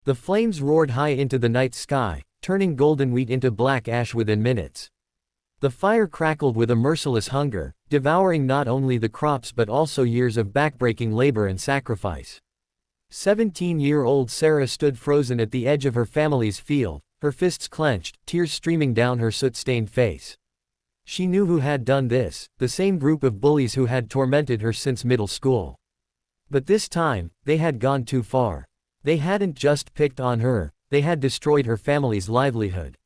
The flames roared high into the night sky, turning golden wheat into black ash within minutes. The fire crackled with a merciless hunger, devouring not only the crops but also years of backbreaking labor and sacrifice. 17-year-old Sarah stood frozen at the edge of her family's field, her fists clenched, tears streaming down her soot-stained face. She knew who had done this, the same group of bullies who had tormented her since middle school. But this time, they had gone too far. They hadn't just picked on her, they had destroyed her family's livelihood.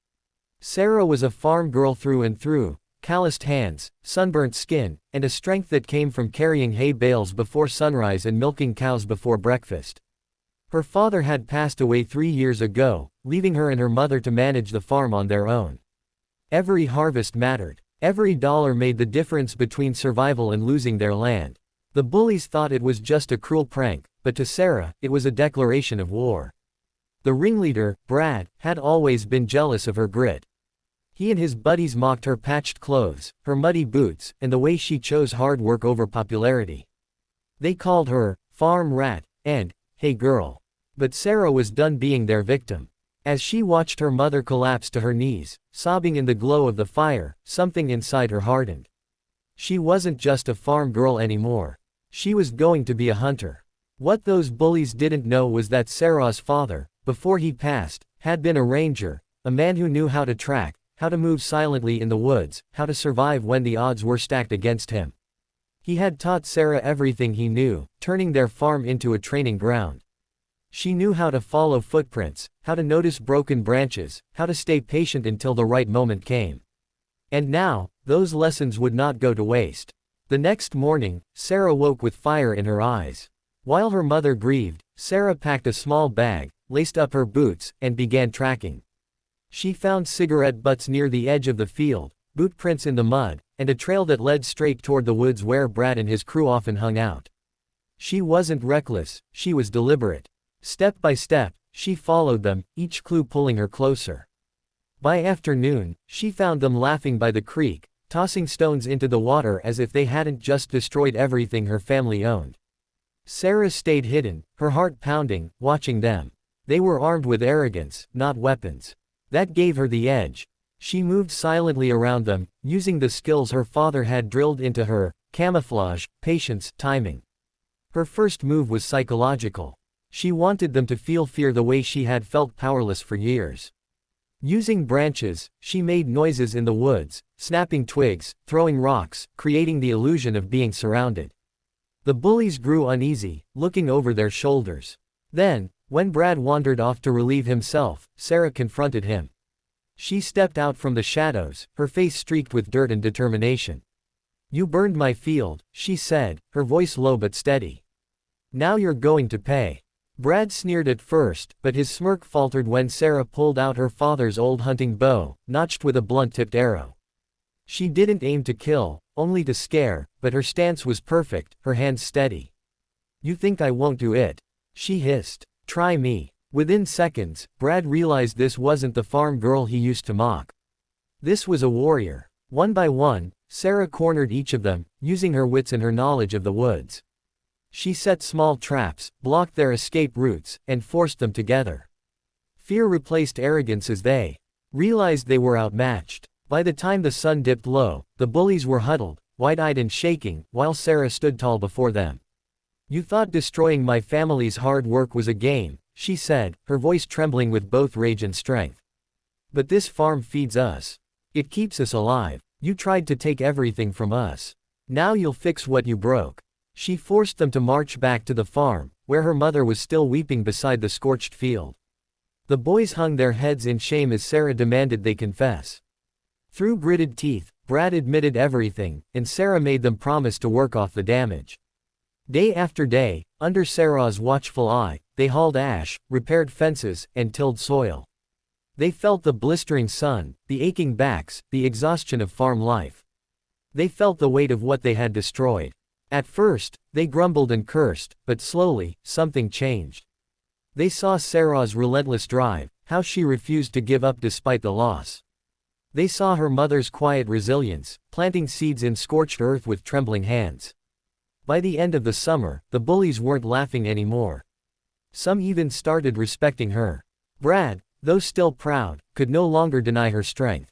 Sarah was a farm girl through and through, calloused hands, sunburnt skin, and a strength that came from carrying hay bales before sunrise and milking cows before breakfast. Her father had passed away 3 years ago, leaving her and her mother to manage the farm on their own. Every harvest mattered. Every dollar made the difference between survival and losing their land. The bullies thought it was just a cruel prank, but to Sarah, it was a declaration of war. The ringleader, Brad, had always been jealous of her grit. He and his buddies mocked her patched clothes, her muddy boots, and the way she chose hard work over popularity. They called her, farm rat, and, hey girl. But Sarah was done being their victim. As she watched her mother collapse to her knees, sobbing in the glow of the fire, something inside her hardened. She wasn't just a farm girl anymore. She was going to be a hunter. What those bullies didn't know was that Sarah's father, before he passed, had been a ranger, a man who knew how to track, how to move silently in the woods, how to survive when the odds were stacked against him. He had taught Sarah everything he knew, turning their farm into a training ground. She knew how to follow footprints, how to notice broken branches, how to stay patient until the right moment came. And now, those lessons would not go to waste. The next morning, Sarah woke with fire in her eyes. While her mother grieved, Sarah packed a small bag, laced up her boots, and began tracking. She found cigarette butts near the edge of the field, boot prints in the mud, and a trail that led straight toward the woods where Brad and his crew often hung out. She wasn't reckless, she was deliberate. Step by step, she followed them, each clue pulling her closer. By afternoon, she found them laughing by the creek, tossing stones into the water as if they hadn't just destroyed everything her family owned. Sarah stayed hidden, her heart pounding, watching them. They were armed with arrogance, not weapons. That gave her the edge. She moved silently around them, using the skills her father had drilled into her: camouflage, patience, timing. Her first move was psychological. She wanted them to feel fear the way she had felt powerless for years. Using branches, she made noises in the woods, snapping twigs, throwing rocks, creating the illusion of being surrounded. The bullies grew uneasy, looking over their shoulders. Then, when Brad wandered off to relieve himself, Sarah confronted him. She stepped out from the shadows, her face streaked with dirt and determination. "You burned my field," she said, her voice low but steady. "Now you're going to pay." Brad sneered at first, but his smirk faltered when Sarah pulled out her father's old hunting bow, notched with a blunt-tipped arrow. She didn't aim to kill, only to scare, but her stance was perfect, her hands steady. "You think I won't do it?" she hissed. "Try me." Within seconds, Brad realized this wasn't the farm girl he used to mock. This was a warrior. One by one, Sarah cornered each of them, using her wits and her knowledge of the woods. She set small traps, blocked their escape routes, and forced them together. Fear replaced arrogance as they realized they were outmatched. By the time the sun dipped low, the bullies were huddled, wide-eyed and shaking, while Sarah stood tall before them. "You thought destroying my family's hard work was a game," she said, her voice trembling with both rage and strength. "But this farm feeds us. It keeps us alive. You tried to take everything from us. Now you'll fix what you broke." She forced them to march back to the farm, where her mother was still weeping beside the scorched field. The boys hung their heads in shame as Sarah demanded they confess. Through gritted teeth, Brad admitted everything, and Sarah made them promise to work off the damage. Day after day, under Sarah's watchful eye, they hauled ash, repaired fences, and tilled soil. They felt the blistering sun, the aching backs, the exhaustion of farm life. They felt the weight of what they had destroyed. At first, they grumbled and cursed, but slowly, something changed. They saw Sarah's relentless drive, how she refused to give up despite the loss. They saw her mother's quiet resilience, planting seeds in scorched earth with trembling hands. By the end of the summer, the bullies weren't laughing anymore. Some even started respecting her. Brad, though still proud, could no longer deny her strength.